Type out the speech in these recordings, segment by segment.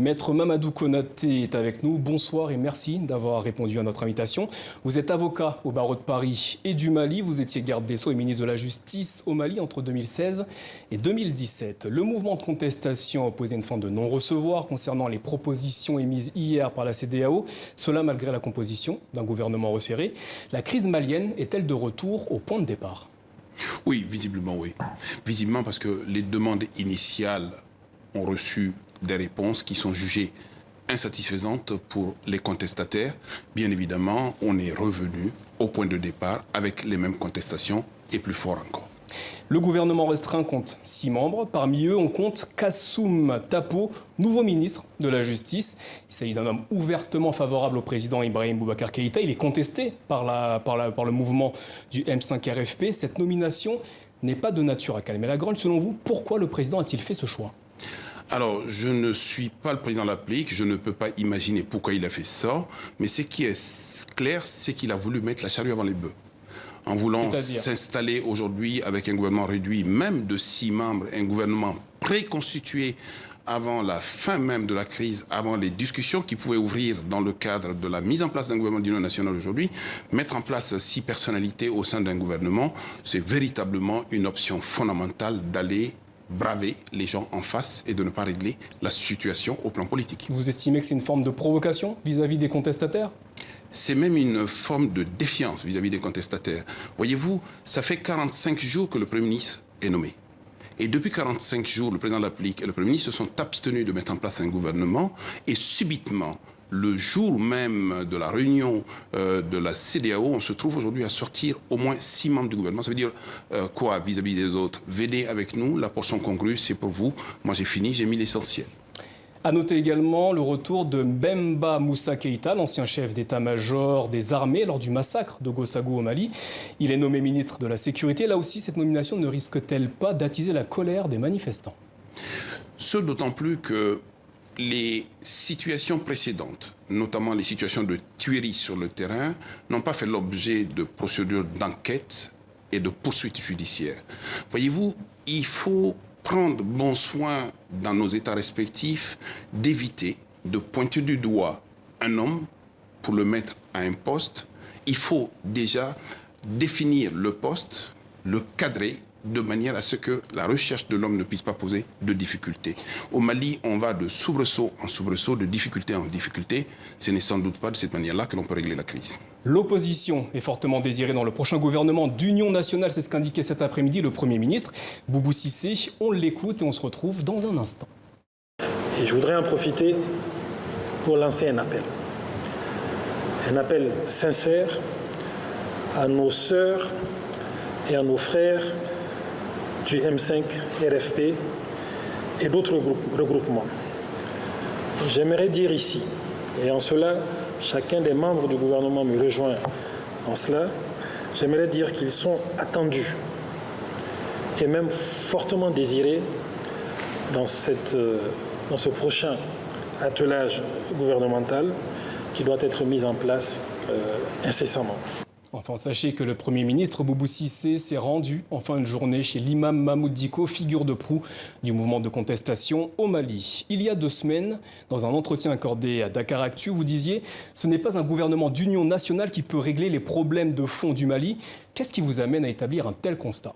Maître Mamadou Konaté est avec nous. Bonsoir et merci d'avoir répondu à notre invitation. Vous êtes avocat au barreau de Paris et du Mali. Vous étiez garde des Sceaux et ministre de la Justice au Mali entre 2016 et 2017. Le mouvement de contestation a opposé une fin de non-recevoir concernant les propositions émises hier par la CEDEAO. Cela malgré la composition d'un gouvernement resserré. La crise malienne est-elle de retour au point de départ ? Oui, visiblement oui. Visiblement parce que les demandes initiales ont reçu des réponses qui sont jugées insatisfaisantes pour les contestataires. Bien évidemment, on est revenu au point de départ avec les mêmes contestations et plus fort encore. Le gouvernement restreint compte 6 membres. Parmi eux, on compte Kassoum Tapo, nouveau ministre de la Justice. Il s'agit d'un homme ouvertement favorable au président Ibrahim Boubacar Keïta. Il est contesté par le mouvement du M5 RFP. Cette nomination n'est pas de nature à calmer la grogne. Selon vous, pourquoi le président a-t-il fait ce choix ? Alors, je ne suis pas le président de la République, je ne peux pas imaginer pourquoi il a fait ça, mais ce qui est clair, c'est qu'il a voulu mettre la charrue avant les bœufs. En voulant s'installer aujourd'hui avec un gouvernement réduit, même de 6 membres, un gouvernement préconstitué avant la fin même de la crise, avant les discussions qui pouvaient ouvrir dans le cadre de la mise en place d'un gouvernement d'union nationale aujourd'hui, mettre en place 6 personnalités au sein d'un gouvernement, c'est véritablement une option fondamentale d'aller braver les gens en face et de ne pas régler la situation au plan politique. Vous estimez que c'est une forme de provocation vis-à-vis des contestataires ? C'est même une forme de défiance vis-à-vis des contestataires. Voyez-vous, ça fait 45 jours que le Premier ministre est nommé. Et depuis 45 jours, le président de la République et le Premier ministre se sont abstenus de mettre en place un gouvernement et subitement, le jour même de la réunion de la CEDEAO, on se trouve aujourd'hui à sortir au moins 6 membres du gouvernement. Ça veut dire quoi vis-à-vis des autres? Venez avec nous, la portion congrue, c'est pour vous. Moi j'ai fini, j'ai mis l'essentiel. À noter également le retour de Mbemba Moussa Keïta, l'ancien chef d'état-major des armées lors du massacre de Gossagou au Mali. Il est nommé ministre de la Sécurité. Là aussi, cette nomination ne risque-t-elle pas d'attiser la colère des manifestants? Ce d'autant plus que les situations précédentes, notamment les situations de tuerie sur le terrain, n'ont pas fait l'objet de procédures d'enquête et de poursuites judiciaires. Voyez-vous, il faut prendre bon soin dans nos États respectifs d'éviter de pointer du doigt un homme pour le mettre à un poste. Il faut déjà définir le poste, le cadrer, de manière à ce que la recherche de l'homme ne puisse pas poser de difficultés. Au Mali, on va de soubresaut en soubresaut, de difficulté en difficulté. Ce n'est sans doute pas de cette manière-là que l'on peut régler la crise. L'opposition est fortement désirée dans le prochain gouvernement d'union nationale. C'est ce qu'indiquait cet après-midi le Premier ministre. Boubou Cissé, on l'écoute et on se retrouve dans un instant. Et je voudrais en profiter pour lancer un appel. Un appel sincère à nos sœurs et à nos frères du M5 RFP et d'autres regroupements. J'aimerais dire ici, et en cela, chacun des membres du gouvernement me rejoint en cela, j'aimerais dire qu'ils sont attendus et même fortement désirés dans ce prochain attelage gouvernemental qui doit être mis en place incessamment. Enfin, sachez que le Premier ministre Boubou Cissé s'est rendu en fin de journée chez l'imam Mahmoud Dicko, figure de proue du mouvement de contestation au Mali. Il y a 2 semaines, dans un entretien accordé à Dakaractu, vous disiez « Ce n'est pas un gouvernement d'union nationale qui peut régler les problèmes de fond du Mali ». Qu'est-ce qui vous amène à établir un tel constat?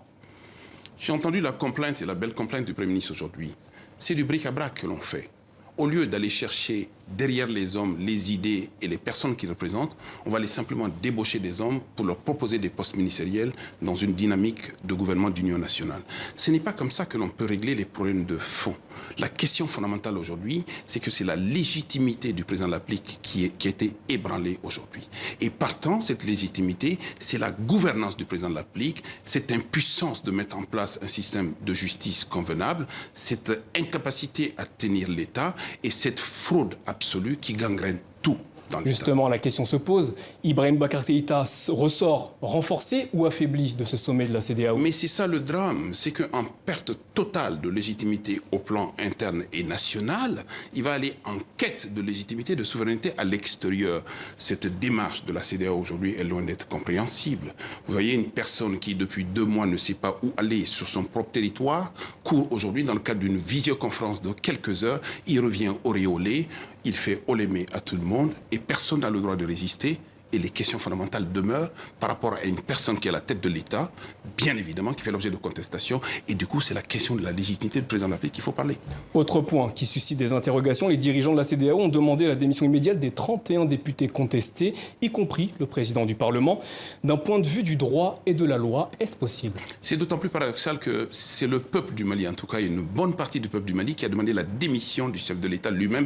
J'ai entendu la complainte et la belle complainte du Premier ministre aujourd'hui. C'est du bric-à-brac que l'on fait. Au lieu d'aller chercher derrière les hommes les idées et les personnes qu'ils représentent, on va aller simplement débaucher des hommes pour leur proposer des postes ministériels dans une dynamique de gouvernement d'union nationale. Ce n'est pas comme ça que l'on peut régler les problèmes de fond. La question fondamentale aujourd'hui, c'est que c'est la légitimité du président de la République qui a été ébranlée aujourd'hui. Et partant, cette légitimité, c'est la gouvernance du président de la République, cette impuissance de mettre en place un système de justice convenable, cette incapacité à tenir l'État et cette fraude absolue qui gangrène tout. dans l'État. Justement, la question se pose. Ibrahim Boubacar Keïta ressort renforcé ou affaibli de ce sommet de la CEDEAO? Mais c'est ça le drame, c'est qu'en perte totale de légitimité au plan interne et national, il va aller en quête de légitimité, de souveraineté à l'extérieur. Cette démarche de la CEDEAO aujourd'hui est loin d'être compréhensible. Vous voyez une personne qui depuis 2 mois ne sait pas où aller sur son propre territoire, court aujourd'hui dans le cadre d'une visioconférence de quelques heures, il revient auréolé, il fait olémé à tout le monde et personne n'a le droit de résister. Et les questions fondamentales demeurent par rapport à une personne qui est à la tête de l'État, bien évidemment, qui fait l'objet de contestation. Et du coup, c'est la question de la légitimité du président de la République qu'il faut parler. Autre point qui suscite des interrogations, les dirigeants de la CEDEAO ont demandé la démission immédiate des 31 députés contestés, y compris le président du Parlement. D'un point de vue du droit et de la loi, est-ce possible? C'est d'autant plus paradoxal que c'est le peuple du Mali, en tout cas une bonne partie du peuple du Mali, qui a demandé la démission du chef de l'État lui-même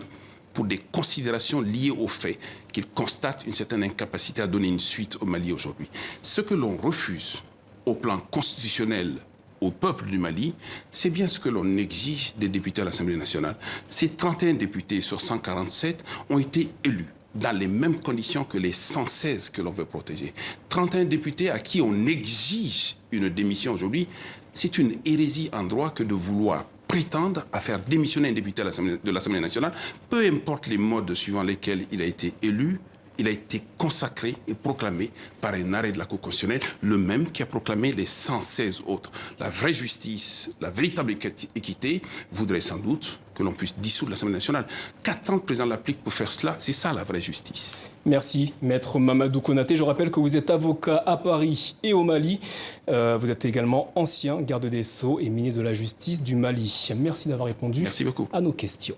pour des considérations liées au fait qu'il constate une certaine incapacité à donner une suite au Mali aujourd'hui. Ce que l'on refuse au plan constitutionnel au peuple du Mali, c'est bien ce que l'on exige des députés à l'Assemblée nationale. Ces 31 députés sur 147 ont été élus dans les mêmes conditions que les 116 que l'on veut protéger. 31 députés à qui on exige une démission aujourd'hui, c'est une hérésie en droit que de vouloir prétendre à faire démissionner un député de l'Assemblée nationale, peu importe les modes suivant lesquels il a été élu, il a été consacré et proclamé par un arrêt de la Cour constitutionnelle, le même qui a proclamé les 116 autres. La vraie justice, la véritable équité voudrait sans doute que l'on puisse dissoudre l'Assemblée nationale. Qu'attend le président de la République pour faire cela? C'est ça la vraie justice. Merci, Maître Mamadou Konaté. Je rappelle que vous êtes avocat à Paris et au Mali. Vous êtes également ancien garde des Sceaux et ministre de la Justice du Mali. Merci d'avoir répondu Merci beaucoup à nos questions.